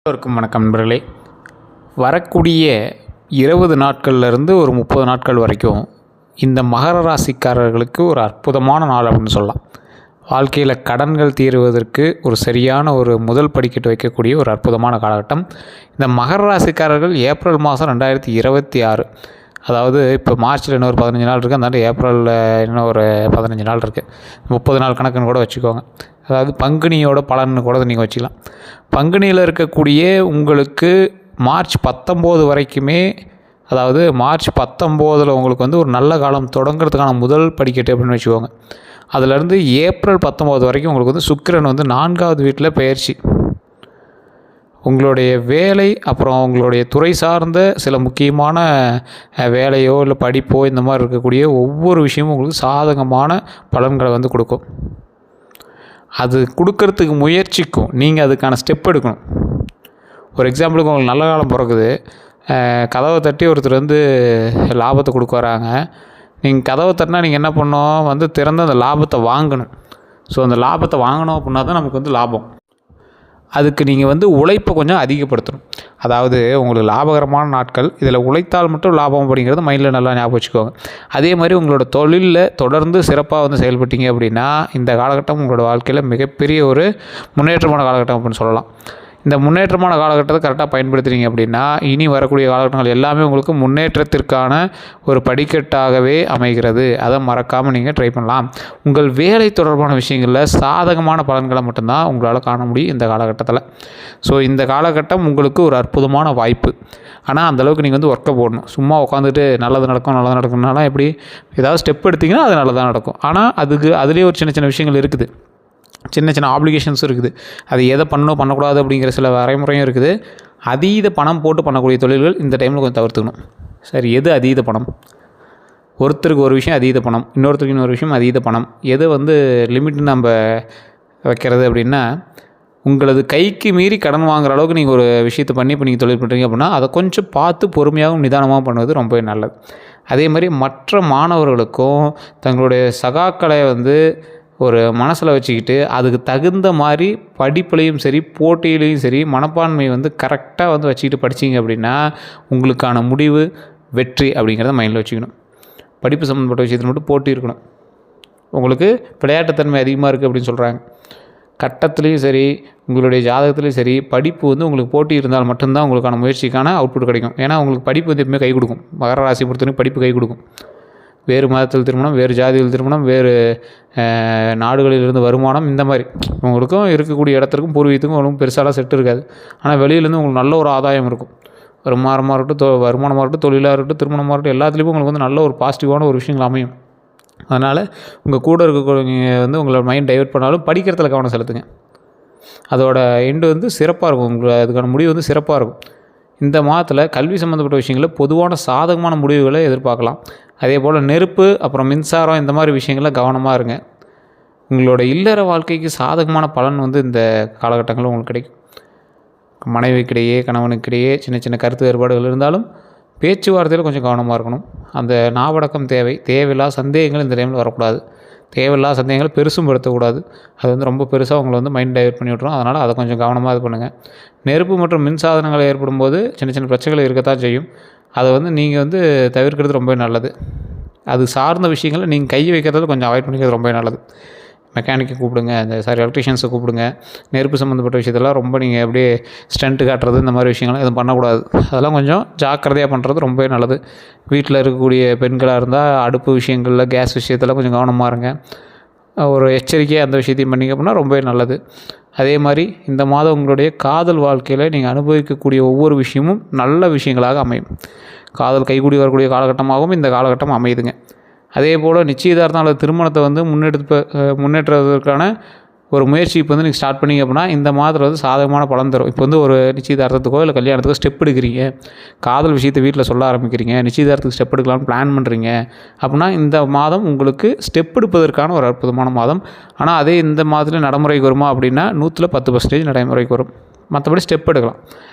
எல்லோருக்கும் வணக்கம் நண்பர்களே. வரக்கூடிய 20 நாட்கள்லேருந்து ஒரு 30 நாட்கள் வரைக்கும் இந்த மகர ராசிக்காரர்களுக்கு ஒரு அற்புதமான நாள் அப்படின்னு சொல்லலாம். வாழ்க்கையில் கடன்கள் தீருவதற்கு ஒரு சரியான ஒரு முதல் படிக்கட்டு வைக்கக்கூடிய ஒரு அற்புதமான காலகட்டம். இந்த மகர ராசிக்காரர்கள் ஏப்ரல் மாதம் 2026, அதாவது இப்போ மார்ச்சில் இன்னொரு 15 நாள் இருக்குது, அந்த ஏப்ரலில் இன்னும் ஒரு 15 நாள் இருக்குது, 30 நாள் கணக்குன்னு கூட வச்சுக்கோங்க. அதாவது பங்குனியோட பலன்னு கூட நீங்கள் வச்சுக்கலாம். பங்குனியில் இருக்கக்கூடிய உங்களுக்கு மார்ச் 19 வரைக்குமே, அதாவது மார்ச் 19 உங்களுக்கு வந்து ஒரு நல்ல காலம் தொடங்கிறதுக்கான முதல் படிக்கட்டு அப்படின்னு வச்சுக்கோங்க. அதிலேருந்து ஏப்ரல் 19 வரைக்கும் உங்களுக்கு வந்து சுக்கிரன் வந்து 4வது வீட்டில் பெயர்ச்சி. உங்களுடைய வேலை, அப்புறம் உங்களுடைய துறை சார்ந்த சில முக்கியமான வேலையோ இல்லை படிப்போ இந்த மாதிரி இருக்கக்கூடிய ஒவ்வொரு விஷயமும் உங்களுக்கு சாதகமான பலன்களை வந்து கொடுக்கும். அது கொடுக்கறதுக்கு முயற்சிக்கும், நீங்கள் அதுக்கான ஸ்டெப் எடுக்கணும். ஒரு எக்ஸாம்பிளுக்கு உங்களுக்கு நல்ல காலம் பிறக்குது, கதவை தட்டி ஒருத்தர் வந்து லாபத்தை கொடுக்க வராங்க. நீங்கள் கதவை தட்டினா நீங்கள் என்ன பண்ணணும், வந்து திறந்து அந்த லாபத்தை வாங்கணும். ஸோ அந்த லாபத்தை வாங்கணும் அப்படின்னா தான் நமக்கு வந்து லாபம். அதுக்கு நீங்கள் வந்து உழைப்பை கொஞ்சம் அதிகப்படுத்தணும். அதாவது உங்களுக்கு லாபகரமான நாட்கள், இதில் உழைத்தால் மட்டும் லாபம் அப்படிங்கிறது மைண்டில் நல்லா ஞாபகம் வச்சுக்கோங்க. அதே மாதிரி உங்களோட தொழிலில் தொடர்ந்து சிறப்பாக வந்து செயல்பட்டீங்க அப்படின்னா இந்த காலகட்டம் உங்களோட வாழ்க்கையில் மிகப்பெரிய ஒரு முன்னேற்றமான காலகட்டம் அப்படின்னு சொல்லலாம். இந்த முன்னேற்றமான காலகட்டத்தை கரெக்டாக பயன்படுத்துகிறீங்க அப்படின்னா இனி வரக்கூடிய காலகட்டங்கள் எல்லாமே உங்களுக்கு முன்னேற்றத்திற்கான ஒரு படிக்கட்டாகவே அமைகிறது. அதை மறக்காமல் நீங்கள் ட்ரை பண்ணலாம். உங்கள் வேலை தொடர்பான விஷயங்களில் சாதகமான பலன்களை மட்டும்தான் உங்களால் காண முடியும் இந்த காலகட்டத்தில். ஸோ இந்த காலகட்டம் உங்களுக்கு ஒரு அற்புதமான வாய்ப்பு. ஆனால் அந்தளவுக்கு நீங்கள் வந்து ஒர்க்கை போடணும். சும்மா உட்காந்துட்டு நல்லது நடக்கும்னாலாம் எப்படி, ஏதாவது ஸ்டெப் எடுத்திங்கன்னா அது நல்லதாக நடக்கும். ஆனால் அதுலேயே ஒரு சின்ன சின்ன விஷயங்கள் இருக்குது, சின்ன சின்ன ஆப்ளிகேஷன்ஸும் இருக்குது. அது எதை பண்ணணும் பண்ணக்கூடாது அப்படிங்கிற சில வரைமுறையும் இருக்குது. அதீத பணம் போட்டு பண்ணக்கூடிய தொழில்கள் இந்த டைமில் கொஞ்சம் தவிர்த்துக்கணும். சரி, எது அதீத பணம்? ஒருத்தருக்கு ஒரு விஷயம் அதீத பணம், இன்னொருத்தருக்கு இன்னொரு விஷயம் அதீத பணம். எது வந்து லிமிட்னு நம்ம வைக்கிறது அப்படின்னா, உங்களது கைக்கு மீறி கடன் வாங்குகிற அளவுக்கு நீங்கள் ஒரு விஷயத்தை பண்ணி இப்போ நீங்கள் தொழில் பண்ணுறீங்க அப்படின்னா அதை கொஞ்சம் பார்த்து பொறுமையாகவும் நிதானமாகவும் பண்ணுவது ரொம்ப நல்லது. அதே மாதிரி மற்ற மாணவர்களுக்கும் தங்களுடைய சகாக்களை வந்து ஒரு மனசில் வச்சுக்கிட்டு அதுக்கு தகுந்த மாதிரி படிப்புலையும் சரி போட்டியிலையும் சரி மனப்பான்மை வந்து கரெக்டாக வந்து வச்சுக்கிட்டு படிச்சிங்க அப்படின்னா உங்களுக்கான முடிவு வெற்றி அப்படிங்கிறத மைண்டில் வச்சுக்கணும். படிப்பு சம்மந்தப்பட்ட விஷயத்தில் மட்டும் போட்டி இருக்கணும். உங்களுக்கு விளையாட்டுத்தன்மை அதிகமாக இருக்குது அப்படின்னு சொல்கிறாங்க. கட்டத்துலேயும் சரி உங்களுடைய ஜாதகத்துலேயும் சரி படிப்பு வந்து உங்களுக்கு போட்டி இருந்தால் மட்டும்தான் உங்களுக்கான முயற்சிக்கான அவுட்புட் கிடைக்கும். ஏன்னா உங்களுக்கு படிப்பு வந்து எப்பவுமே கை கொடுக்கும். மகர ராசி பொறுத்தவரைக்கும் படிப்பு கை கொடுக்கும். வேறு மதத்தில் திருமணம், வேறு ஜாதியில் திருமணம், வேறு நாடுகளிலிருந்து வருமானம், இந்த மாதிரி உங்களுக்கும் இருக்கக்கூடிய இடத்துக்கும் பூர்வீகத்துக்கும் ஒன்றும் பெருசாலாம் செட்டு இருக்காது. ஆனால் வெளியிலேருந்து உங்களுக்கு நல்ல ஒரு ஆதாயம் இருக்கும். வருமானமாக இருக்கட்டும், வருமானமாக இருக்கட்டும், தொழிலாக இருக்கட்டும், திருமணமாக இருக்கட்டும், எல்லாத்துலேயும் உங்களுக்கு வந்து நல்ல ஒரு பாசிட்டிவான ஒரு விஷயங்கள் அமையும். அதனால் உங்கள் கூட இருக்கக்கூடிய வந்து உங்களை மைண்ட் டைவர்ட் பண்ணாலும் படிக்கிறதுல கவனம் செலுத்துங்க. அதோட எண்டு வந்து சிறப்பாக இருக்கும். உங்களுக்கு அதுக்கான முடிவு வந்து சிறப்பாக இருக்கும். இந்த மாதத்தில் கல்வி சம்மந்தப்பட்ட விஷயங்களில் பொதுவான சாதகமான முடிவுகளை எதிர்பார்க்கலாம். அதே போல் நெருப்பு, அப்புறம் மின்சாரம், இந்த மாதிரி விஷயங்களில் கவனமாக இருங்க. உங்களோட இல்லற வாழ்க்கைக்கு சாதகமான பலன் வந்து இந்த காலகட்டங்களில் உங்களுக்கு கிடைக்கும். மனைவிக்கிடையே கணவனுக்கிடையே சின்ன சின்ன கருத்து வேறுபாடுகள் இருந்தாலும் பேச்சுவார்த்தையில் கொஞ்சம் கவனமாக இருக்கணும். அந்த நாவடக்கம் தேவை. தேவையில்லா சந்தேகங்கள் இந்த டைமில் வரக்கூடாது. தேவையில்லா சந்தேகங்கள் பெருசும் படுத்தக்கூடாது. அது வந்து ரொம்ப பெருசாக உங்களை வந்து மைண்ட் டைவர்ட் பண்ணி விட்ரும். அதனால் அதை கொஞ்சம் கவனமாக இது பண்ணுங்கள். நெருப்பு மற்றும் மின் சாதனங்கள் ஏற்படும் போது சின்ன சின்ன பிரச்சனைகள் இருக்கத்தான் செய்யும். அதை வந்து நீங்கள் வந்து தவிர்க்கிறது ரொம்ப நல்லது. அது சார்ந்த விஷயங்களை நீங்கள் கை வைக்கிறத கொஞ்சம் அவாய்ட் பண்ணிக்கிறது ரொம்ப நல்லது. மெக்கானிக்கை கூப்பிடுங்க, எலக்ட்ரிஷியன்ஸை கூப்பிடுங்க. நெருப்பு சம்மந்தப்பட்ட விஷயத்தெல்லாம் ரொம்ப நீங்கள் அப்படியே ஸ்டண்ட்டு காட்டுறது, இந்த மாதிரி விஷயங்கள்லாம் எதுவும் பண்ணக்கூடாது. அதெல்லாம் கொஞ்சம் ஜாக்கிரதையாக பண்ணுறது ரொம்ப நல்லது. வீட்டில் இருக்கக்கூடிய பெண்களாக இருந்தால் அடுப்பு விஷயங்களில், கேஸ் விஷயத்தில் கொஞ்சம் கவனமாக இருங்க. ஒரு எச்சரிக்கையாக அந்த விஷயத்தையும் பண்ணிங்க அப்படின்னா ரொம்ப நல்லது. அதே மாதிரி இந்த மாதம் உங்களுடைய காதல் வாழ்க்கையில் நீங்கள் அனுபவிக்கக்கூடிய ஒவ்வொரு விஷயமும் நல்ல விஷயங்களாக அமையும். காதல் கைகூடி வரக்கூடிய காலகட்டமாகவும் இந்த காலகட்டம் அமையுதுங்க. அதே போல் நிச்சயதார்த்தம் அல்லது திருமணத்தை வந்து முன்னேற்றுவதற்கான ஒரு முயற்சி இப்போ வந்து நீங்கள் ஸ்டார்ட் பண்ணிங்க அப்படின்னா இந்த மாதத்தில் வந்து சாதகமான பலன் தரும். இப்போ வந்து ஒரு நிச்சயதார்த்தத்துக்கோ இல்லை கல்யாணத்துக்கோ ஸ்டெப் எடுக்கிறீங்க, காதல் விஷயத்தை வீட்டில் சொல்ல ஆரம்பிக்கிறீங்க, நிச்சயதார்த்தத்துக்கு ஸ்டெப் எடுக்கலாம்னு பிளான் பண்ணுறீங்க அப்படின்னா இந்த மாதம் உங்களுக்கு ஸ்டெப் எடுப்பதற்கான ஒரு அற்புதமான மாதம். ஆனால் அதே இந்த மாதத்தில் நடைமுறைக்கு வருமா அப்படின்னா 110% நடைமுறைக்கு வரும். மற்றபடி ஸ்டெப் எடுக்கலாம்.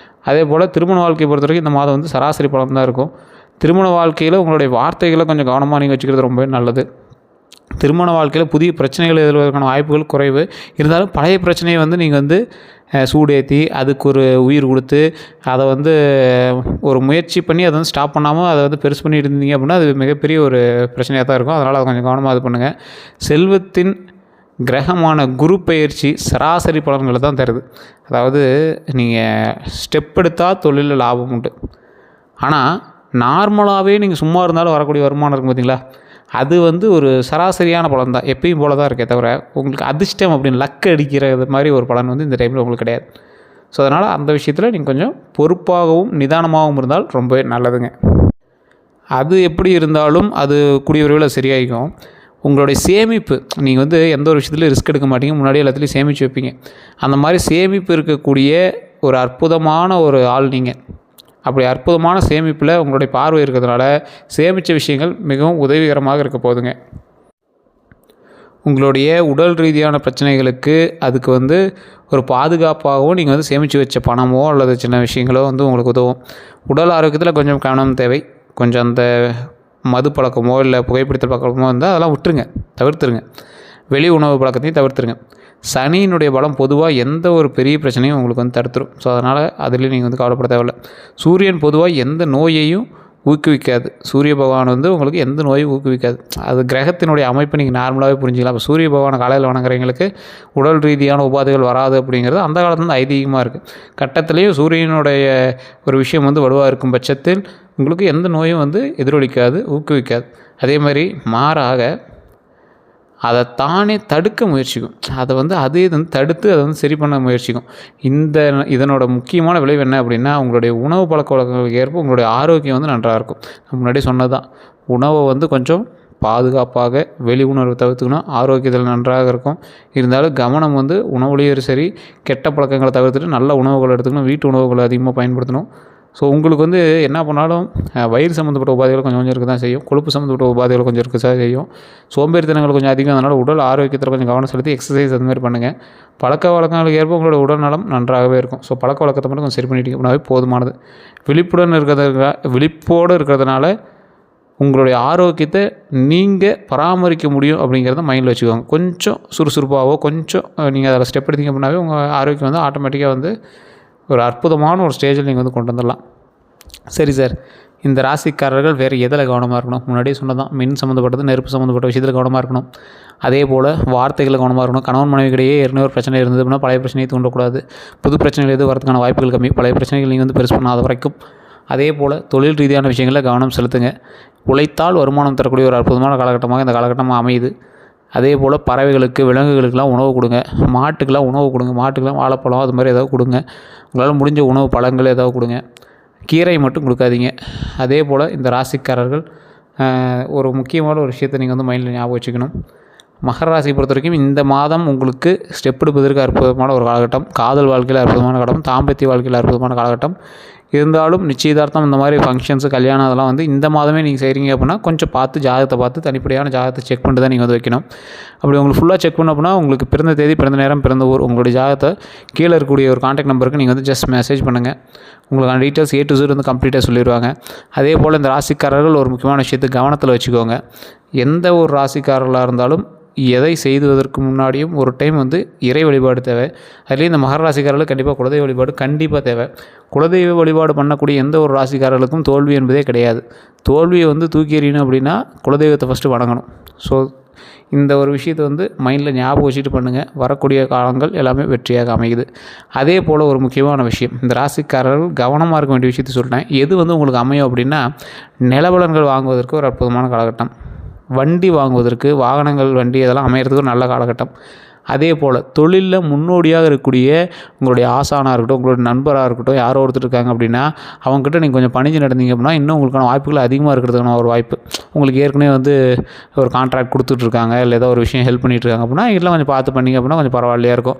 அதே போல் திருமண வாழ்க்கையை பொறுத்த வரைக்கும் இந்த மாதம் வந்து சராசரி பலன் தான் இருக்கும். திருமண வாழ்க்கையில் உங்களுடைய வார்த்தைகளை கொஞ்சம் கவனமாக நீங்கள் வச்சுக்கிறது ரொம்ப நல்லது. திருமண வாழ்க்கையில் புதிய பிரச்சனைகள் எதிர்வதற்கான வாய்ப்புகள் குறைவு. இருந்தாலும் பழைய பிரச்சனையை வந்து நீங்கள் வந்து சூடேற்றி அதுக்கு ஒரு உயிர் கொடுத்து அதை வந்து ஒரு முயற்சி பண்ணி அதை வந்து ஸ்டாப் பண்ணாமல் அதை வந்து பெருசு பண்ணிட்டு இருந்தீங்க அப்படின்னா அது மிகப்பெரிய ஒரு பிரச்சனையாக தான் இருக்கும். அதனால் அதை கொஞ்சம் கவனமாக இது பண்ணுங்கள். செல்வத்தின் கிரகமான குரு பெயர்ச்சி சராசரி பலன்களை தான் தருது. அதாவது நீங்கள் ஸ்டெப் எடுத்தால் தொழிலில் லாபம் உண்டு. ஆனால் நார்மலாகவே நீங்கள் சும்மா இருந்தாலும் வரக்கூடிய வருமானம் இருக்கும் பார்த்தீங்களா, அது வந்து ஒரு சராசரியான பலன் தான், எப்பயும் போல தான் இருக்கே தவிர உங்களுக்கு அதிர்ஷ்டம் அப்படின்னு லக்கு அடிக்கிறது மாதிரி ஒரு பலன் வந்து இந்த டைமில் உங்களுக்கு கிடையாது. ஸோ அதனால் அந்த விஷயத்தில் நீங்கள் கொஞ்சம் பொறுப்பாகவும் நிதானமாகவும் இருந்தால் ரொம்பவே நல்லதுங்க. அது எப்படி இருந்தாலும் அது கூடிய விரைவில் சரியாகிக்கும். உங்களுடைய சேமிப்பு, நீங்கள் வந்து எந்த ஒரு விஷயத்துலையும் ரிஸ்க் எடுக்க மாட்டீங்க, முன்னாடி எல்லாத்துலேயும் சேமித்து வைப்பீங்க. அந்த மாதிரி சேமிப்பு இருக்கக்கூடிய ஒரு அற்புதமான ஒரு ஆள் நீங்கள். அப்படி அற்புதமான சேமிப்பில் உங்களுடைய பார்வை இருக்கிறதுனால சேமித்த விஷயங்கள் மிகவும் உதவிகரமாக இருக்க போகுதுங்க. உங்களுடைய உடல் ரீதியான பிரச்சனைகளுக்கு அதுக்கு வந்து ஒரு பாதுகாப்பாகவும் நீங்கள் வந்து சேமித்து வச்ச பணமோ அல்லது சின்ன விஷயங்களோ வந்து உங்களுக்கு உதவும். உடல் ஆரோக்கியத்தில் கொஞ்சம் கவனம் தேவை. கொஞ்சம் அந்த மது பழக்கமோ இல்லை புகைப்பிடித்தல் பழக்கமோ இருந்தால் அதெல்லாம் விட்டுருங்க, தவிர்த்துருங்க. வெளி உணவு பழக்கத்தையும் தவிர்த்துருங்க. சனியினுடைய பலம் பொதுவாக எந்த ஒரு பெரிய பிரச்சனையும் உங்களுக்கு வந்து தடுத்துரும். ஸோ அதனால் அதுலேயும் நீங்கள் வந்து கவலைப்பட தேவையில்லை. சூரியன் பொதுவாக எந்த நோயையும் ஊக்குவிக்காது. சூரிய பகவான் வந்து உங்களுக்கு எந்த நோயும் ஊக்குவிக்காது. அது கிரகத்தினுடைய அமைப்பை நீங்கள் நார்மலாகவே புரிஞ்சிக்கலாம். இப்போ சூரிய பகவானை காலையில் வணங்குறவங்களுக்கு உடல் ரீதியான உபாதைகள் வராது அப்படிங்கிறது அந்த காலத்துல வந்து ஐதீகமாக இருக்குது. கட்டத்திலேயும் சூரியனுடைய ஒரு விஷயம் வந்து வலுவாக இருக்கும் பட்சத்தில் உங்களுக்கு எந்த நோயும் வந்து எதிரொலிக்காது, ஊக்குவிக்காது. அதே மாதிரி மாறாக அதை தானே தடுக்க முயற்சிக்கும். அதை வந்து அதே வந்து தடுத்து அதை வந்து சரி பண்ண முயற்சிக்கும். இதனோட முக்கியமான விளைவு என்ன அப்படின்னா, உங்களுடைய உணவு பழக்க வழக்கங்களுக்கு ஏற்ப உங்களுடைய ஆரோக்கியம் வந்து நன்றாக இருக்கும். நான் முன்னாடி சொன்னது தான், உணவை வந்து கொஞ்சம் பாதுகாப்பாக வெளி உணர்வை தவிர்த்துக்கணும். ஆரோக்கியத்தில் நன்றாக இருக்கும். இருந்தாலும் கவனம் வந்து உணவுலேயும் சரி, கெட்ட பழக்கங்களை தவிர்த்துட்டு நல்ல உணவுகளை எடுத்துக்கணும். வீட்டு உணவுகளை அதிகமாக பயன்படுத்தணும். ஸோ உங்களுக்கு வந்து என்ன பண்ணாலும் வயிறு சம்மந்தப்பட்ட உபாதைகள் கொஞ்சம் இருக்க தான் செய்யும். கொழுப்பு சம்மந்தப்பட்ட உபாதைகள் கொஞ்சம் இருக்க தான் செய்யும். சோம்பேறித்தனங்கள் கொஞ்சம் அதிகம். அதனால் உடல் ஆரோக்கியத்தில் கொஞ்சம் கவனம் செலுத்தி எக்ஸசைஸ் அது மாதிரி பண்ணுங்கள். பழக்க வழக்கங்களுக்கு ஏற்ப உங்களோட உடல் நலம் நன்றாகவே இருக்கும். ஸோ பழக்க வழக்கத்தை மட்டும் கொஞ்சம் சரி பண்ணிட்டீங்க அப்படின்னாவே போதுமானது. விழிப்போடு இருக்கிறதுனால உங்களுடைய ஆரோக்கியத்தை நீங்கள் பராமரிக்க முடியும் அப்படிங்கிறத மைண்டில் வச்சுக்கோங்க. கொஞ்சம் சுறுசுறுப்பாகவோ கொஞ்சம் நீங்கள் அதில் ஸ்டெப் எடுத்தீங்க அப்படின்னாவே உங்கள் ஆரோக்கியம் வந்து ஆட்டோமேட்டிக்காக வந்து ஒரு அற்புதமான ஒரு ஸ்டேஜில் நீங்கள் வந்து கொண்டு வந்துடலாம். சரி சார், இந்த ராசிக்காரர்கள் வேறு எதில் கவனமாக இருக்கணும்? முன்னாடியே சொன்னதான், மின் சம்மந்தப்பட்டது, நெருப்பு சம்மந்தப்பட்ட விஷயத்தில் கவனமாக இருக்கணும். அதே போல் வார்த்தைகளில் கவனமாக இருக்கணும். கணவன் மனைவிக்கிடையே ஏற்கனவே ஒரு பிரச்சனை இருந்தது அப்படின்னா பழைய பிரச்சனையை தூண்டக்கூடாது. புது பிரச்சனைகள் எதுவும் வரதுக்கான வாய்ப்புகள் கம்மி. பழைய பிரச்சனைகள் நீங்கள் வந்து பெருசு பண்ணாத வரைக்கும். அதே போல் தொழில் ரீதியான விஷயங்களில் கவனம் செலுத்துங்க. உழைத்தால் வருமானம் தரக்கூடிய ஒரு அற்புதமான காலகட்டமாக இந்த காலகட்டமாக அமையுது. அதே போல் பறவைகளுக்கு, விலங்குகளுக்கெல்லாம் உணவு கொடுங்க. மாட்டுக்கெல்லாம் உணவு கொடுங்க. மாட்டுக்கெல்லாம் வாழைப்பழம் அது மாதிரி ஏதாவது கொடுங்க. உங்களால் முடிஞ்ச உணவு பழங்கள் ஏதாவது கொடுங்க. கீரை மட்டும் கொடுக்காதீங்க. அதே போல் இந்த ராசிக்காரர்கள் ஒரு முக்கியமான ஒரு விஷயத்தை நீங்கள் வந்து மைண்டில் ஞாபகம் வச்சுக்கணும். மகர ராசியை பொறுத்த வரைக்கும் இந்த மாதம் உங்களுக்கு ஸ்டெப் எடுப்பதற்கு அற்புதமான ஒரு காலகட்டம். காதல் வாழ்க்கையில் அற்புதமான காலம், தாம்பத்திய வாழ்க்கையில் அற்புதமான காலகட்டம். இருந்தாலும் நிச்சயதார்த்தம் இந்த மாதிரி ஃபங்க்ஷன்ஸு, கல்யாணம் அதெல்லாம் வந்து இந்த மாதமே நீங்கள் செய்கிறீங்க அப்படின்னா கொஞ்சம் பார்த்து ஜாதகத்தை பார்த்து தனிப்படையான ஜாதகத்தை செக் பண்ணிட்டு தான் நீங்கள் வந்து வைக்கணும். அப்படி உங்களுக்கு ஃபுல்லாக செக் பண்ண அப்படின்னா உங்களுக்கு பிறந்த தேதி, பிறந்த நேரம், பிறந்த ஊர், உங்களுடைய ஜாதகத்தை கீழே இருக்கக்கூடிய ஒரு கான்டாக்ட் நம்பருக்கு நீங்கள் வந்து ஜஸ்ட் மெசேஜ் பண்ணுங்கள். உங்களுக்கான டீட்டெயில்ஸ் A to Z வந்து கம்ப்ளீட்டாக சொல்லிடுவாங்க. அதே போல் இந்த ராசிக்காரர்கள் ஒரு முக்கியமான விஷயத்தை கவனத்தில் வச்சுக்கோங்க. எந்த ஒரு ராசிக்காரர்களாக இருந்தாலும் எதை செய்துவதற்கு முன்னாடியும் ஒரு டைம் வந்து இறை வழிபாடு தேவை. அதுலேயும் இந்த மகர ராசிக்காரர்களுக்கு கண்டிப்பாக குலதெய்வ வழிபாடு கண்டிப்பாக தேவை. குலதெய்வ வழிபாடு பண்ணக்கூடிய எந்த ஒரு ராசிக்காரர்களுக்கும் தோல்வி என்பதே கிடையாது. தோல்வியை வந்து தூக்கி எறியணும் அப்படின்னா குலதெய்வத்தை ஃபஸ்ட்டு வணங்கணும். ஸோ இந்த ஒரு விஷயத்தை வந்து மைண்டில் ஞாபகம் வச்சுட்டு பண்ணுங்கள். வரக்கூடிய காலங்கள் எல்லாமே வெற்றியாக அமையுது. அதே போல் ஒரு முக்கியமான விஷயம், இந்த ராசிக்காரர்கள் கவனமாக இருக்க வேண்டிய விஷயத்தை சொல்லிட்டேன். எது வந்து உங்களுக்கு அமையும் அப்படின்னா, நிலபலன்கள் வாங்குவதற்கு ஒரு அற்புதமான காலகட்டம். வண்டி வாங்குவதற்கு, வாகனங்கள், வண்டி இதெல்லாம் அமைகிறதுக்கு ஒரு நல்ல காலகட்டம். அதே போல் தொழிலில் முன்னோடியாக இருக்கக்கூடிய உங்களுடைய ஆசானாக இருக்கட்டும், உங்களுடைய நண்பராக இருக்கட்டும், யாரோ ஒருத்தர் இருக்காங்க அப்படின்னா அவங்ககிட்ட நீங்கள் கொஞ்சம் பணிஞ்சு நடந்தீங்க அப்படின்னா இன்னும் உங்களுக்கான வாய்ப்புகள் அதிகமாக இருக்கிறதுக்கான ஒரு வாய்ப்பு. உங்களுக்கு ஏற்கனவே வந்து ஒரு கான்ட்ராக்ட் கொடுத்துட்ருக்காங்க, இல்லை ஏதோ ஒரு விஷயம் ஹெல்ப் பண்ணிகிட்ருக்காங்க அப்படின்னா இதெல்லாம் கொஞ்சம் பார்த்து பண்ணிங்க அப்படின்னா கொஞ்சம் பரவாயில்லையாக இருக்கும்.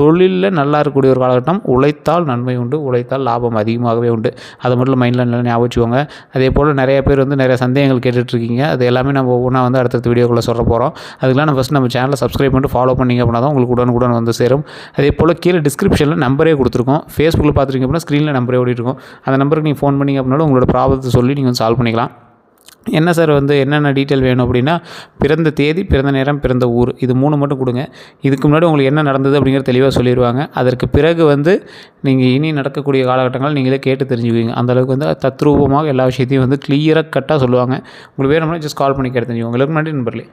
தொழிலில் நல்லா இருக்கக்கூடிய ஒரு காலகட்டம். உழைத்தால் நன்மை உண்டு, உழைத்தால் லாபம் அதிகமாகவே உண்டு. அதை மட்டும் மைண்டில் நல்லா ஞாபகம் வச்சுக்கோங்க. அதே போல் நிறைய பேர் வந்து நிறைய சந்தேகங்கள் கேட்டுட்ருக்கீங்க. அது எல்லாமே நம்ம ஒவ்வொன்றா வந்து அடுத்தடுத்த வீடியோக்குள்ளே சொல்ல போகிறோம். அதுக்கெல்லாம் நம்ம ஃபஸ்ட் நம்ம சேனலை சப்ஸ்கிரைப் பண்ணிட்டு ஃபாலோ பண்ணிங்க அப்படின்னா தான் உங்களுக்கு உடனுக்குடன் வந்து சேரும். அதே போல் கீழே டிஸ்கிரிப்ஷனில் நம்பரே கொடுத்துருக்கோம். ஃபேஸ்புக்கில் பார்த்துருக்கீங்க அப்படின்னா ஸ்க்ரீனில் நம்பரே ஓடிட்டுருக்கும். அந்த நம்பருக்கு நீங்கள் ஃபோன் பண்ணிங்க அப்படின்னாலும் உங்களோட ப்ராப்ளத்தை சொல்லி நீங்கள் வந்து சால்வ் பண்ணிக்கலாம். என்ன சார் வந்து என்னென்ன டீட்டெயில் வேணும் அப்படின்னா, பிறந்த தேதி, பிறந்த நேரம், பிறந்த ஊர் இது 3 மட்டும் கொடுங்க. இதுக்கு முன்னாடி உங்களுக்கு என்ன நடந்தது அப்படிங்கிறது தெளிவாக சொல்லிடுவாங்க. அதற்கு பிறகு வந்து நீங்கள் இனி நடக்கக்கூடிய காலகட்டங்கள் நீங்களே கேட்டு தெரிஞ்சுக்குவீங்க. அந்தளவுக்கு வந்து தத்ரூபமாக எல்லா விஷயத்தையும் வந்து கிளியராக கட்டாக சொல்லுவாங்க. உங்களுக்கு வேணும்னா ஜஸ்ட் கால் பண்ணி கேட்டு தெரிஞ்சுக்கோங்க. உங்களுக்கு நன்றி நண்பர்களே.